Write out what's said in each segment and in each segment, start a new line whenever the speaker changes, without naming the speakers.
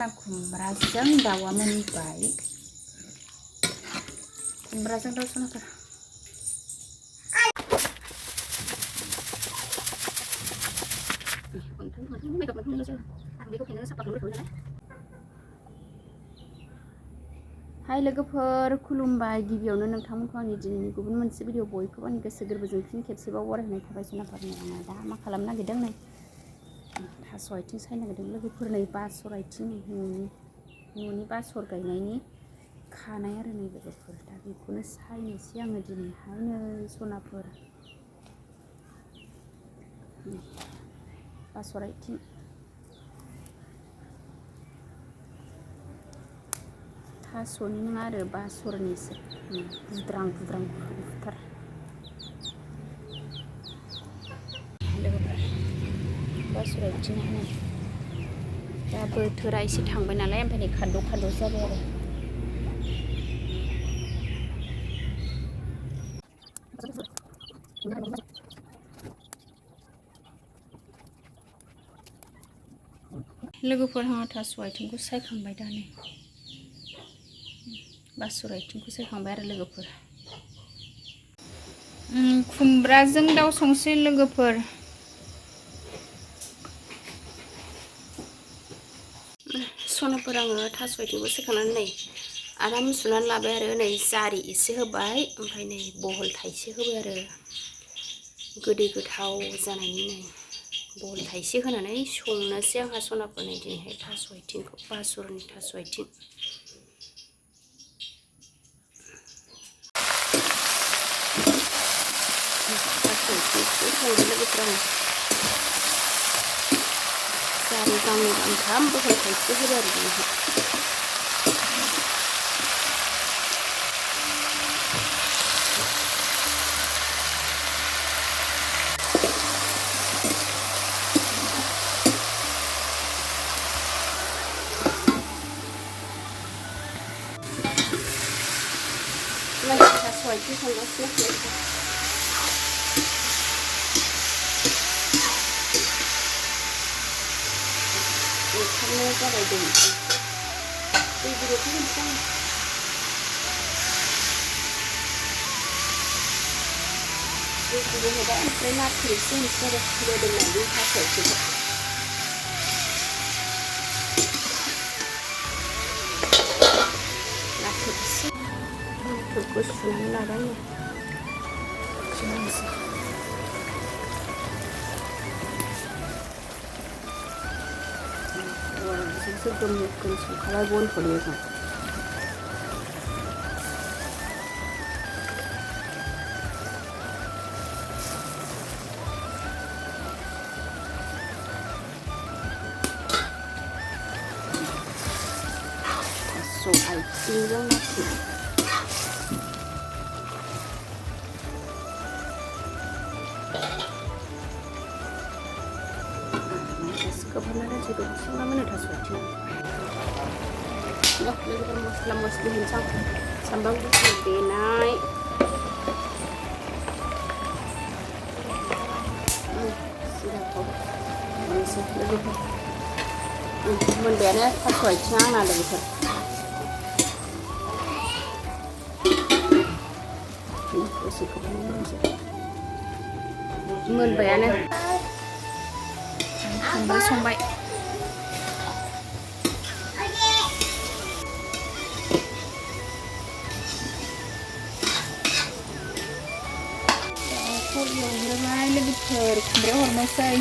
खुमब्राजों दाउआ मोनबाय। खुमब्राजों दाउ संनो हाय लोगोफोर खुलुमबाय। गिबियावनो नोंथांमोनखौ आंनि दिनैनि गुबुन मोनसे भिडिअ बयखौबो आंनि गोसो गोरबोजों फिन खेबसेबाव बरायनाय थाबाय। सोनाफोरनो आङो दा मा खालामनो नागिरदों नै थास' आथिं सायनो नागिरदों लोगोफोर। नै बासर आथिं न'नि बासर गायनायनि खानाय आरो नै लोगोफोर। दा बेखौनो सायनोसै आङो दिनैहायनो सनाफोर। बासर आथिं थास'नि नङा आरो बासरनिसो बुद्रां बुद्रां लोगोफोर। बासर आथिङानो दा बोथोरा एसे थांबाय नालाय ओमफ्राय नै खान्द' जाबाय आरो। लोगोफोर आंहा थास' आथिंखौ सायखांबाय दा नै बासर आथिंखौ सायखांबाय आरो लोगोफोर। खुमब्राजों दाउ संसै लोगोफोर। सनाफोर आङो थास' आथिंखौ सायखांनानै नै आराम सुनानै लाबाय आरो नै जारि एसे होबाय ओमफ्राय नै बहल थाइसे होबाय आरो गोदै गोथाव जानायनि नै बहल थाइसे होनानै संनोसै आंहा सनाफोरनि दिनैहाय थास' आथिंखौ बासरनि थास' आथिं। लोगोफोर आङो जारि गांनै गांथाम बहल थाइसे होबाय आरो बेनिहाय। थास' आथिं संगासिनो ओंखारनाया जाबाय दै गुदुंखौ मोनसै आं। दै गुदुं होबाय ओमफ्राय नाथुर एसे होनोसै आरो मोदोमनायनि थास' आथिंखौ। नाथुरखौ सुनानै लाबाय बिसोरसो गोम संखाबाय बनखौनो जों। थास' आथिंजों नाथुर खोबहाबना दोनसै दसेल' मोनो थास' आथिङा। लोगोफोर मस्ला मस्लि होनोसै आं। सामब्राम गुफुर देनाय जिराखौ होनोसै लोगोफोर। मोनबायानो थास' आथिङा आंना लोगोफोर। दसे खोबहाबना दोनसै मोनबायानो। खुमब्रा संबाय। एवग्रोबाय लोगोफोर खुमब्रा हरनोसै।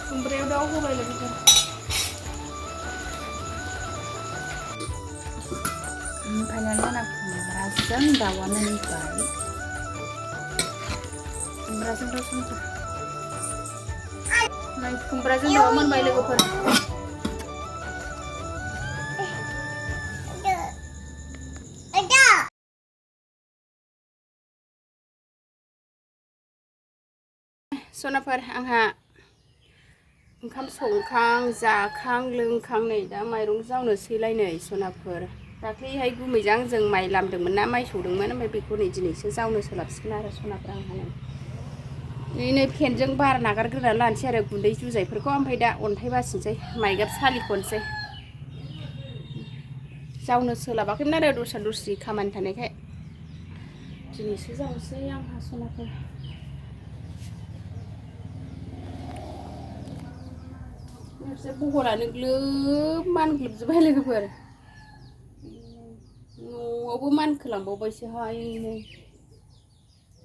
खुमब्रायाव दाउ होबाय लोगोफोर। फाइनालि आंना खुमब्राजों दाउआ मोनबाय। खुमब्राजों दाउ संसै। खुमब्राजों दाउआ मोनबाय लोगोफोर। सनाफोर आंहा ओंखाम संखां जाखां लोंखां नै दा माइरं जावनोसैलाय नै सनाफोर दाख्लैहाय गुमैजों जों माइ लामदोंमोन ना माइ सौदोंमोन ओमफ्राय बेखौ नै दिनैसो जावनो सोलाबसिगोन आरो सनाफोर आंहा नै फेनजों बार नागारग्रोनानै लानोसै आरो गुन्दै जुजाइफोरखौ ओमफ्राय दा अन्थाइ बासिनोसै माइगाब सालिख'नोसै जावनो सोलाबाखैमोन आरो दस्रा दस्रि खामानि थानायखाय दिनैसो जावनोसै आंहा सनाफोर बहलानो ग्लोब मानग्लोबजोब्बाय लोगोफोर न'आवबो मानखोलांबावबायसोहाय नै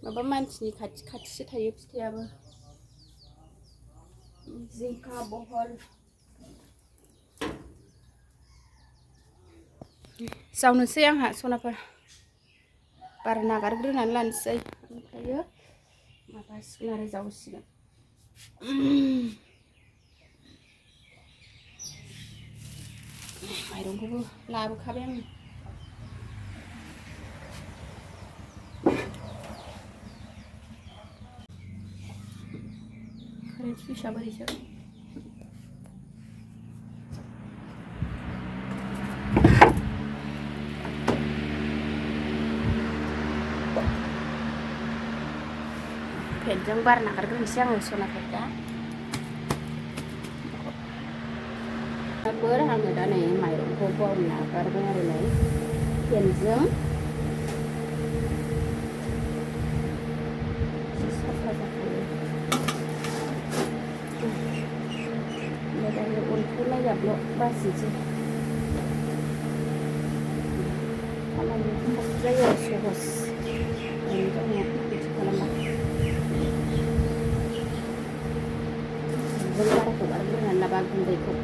माबा मानसिनि खाथि खाथिसो थायो फिथाइयाबो जिंखा बहल जावनोसै आंहा सनाफोर बार नागारग्रोनानै लानोसै ओमफ्रायो माबासिगोन आरो जावसिगोन माइरंखौबो लाबोखाबाय आङो कारेन्ट सुइचआ बोरैसो फेनजों बार नागारग्रोनोसै आङो सनाफोर दा आङो दा नै माइरंखौ बाव नागारबाय आरो नै फेनजों साफा जाखायो ओमफ्राय दायो अन्थाइ माइगाबल' बासिनोसै खामानिया थाब जायो आरो सहस जानाया बिदि खालामबा जों बाराखौ गारग्रोनानै लाबा गुन्दैखौ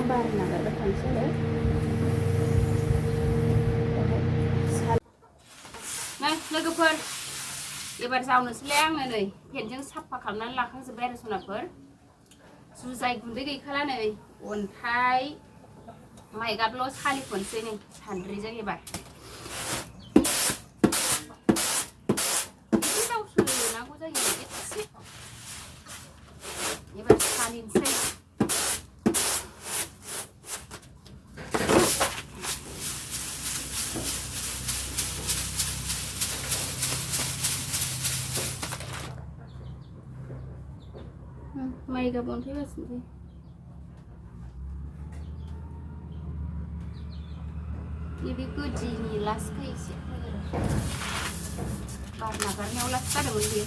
बार नागारबाय थानोसै आरो नै लोगोफोर एबार जावनोसैलाय आङो नै फेनजों साफा खालामनानै लाखांजोब्बाय आरो सनाफोर जुजाइ गुन्दै गैखाला नै अन्थाइ माइगाबल' सालिख'नोसै नै सान्द्रिजों एबार जावसोनांगौ जायो एसे एबार सालिनोसै माइगाब अन्थाइ बासिनोसै बे गोदिनि लास्टखाय एसे बार नागारनायाव लास्ट जादोंमोन बेयो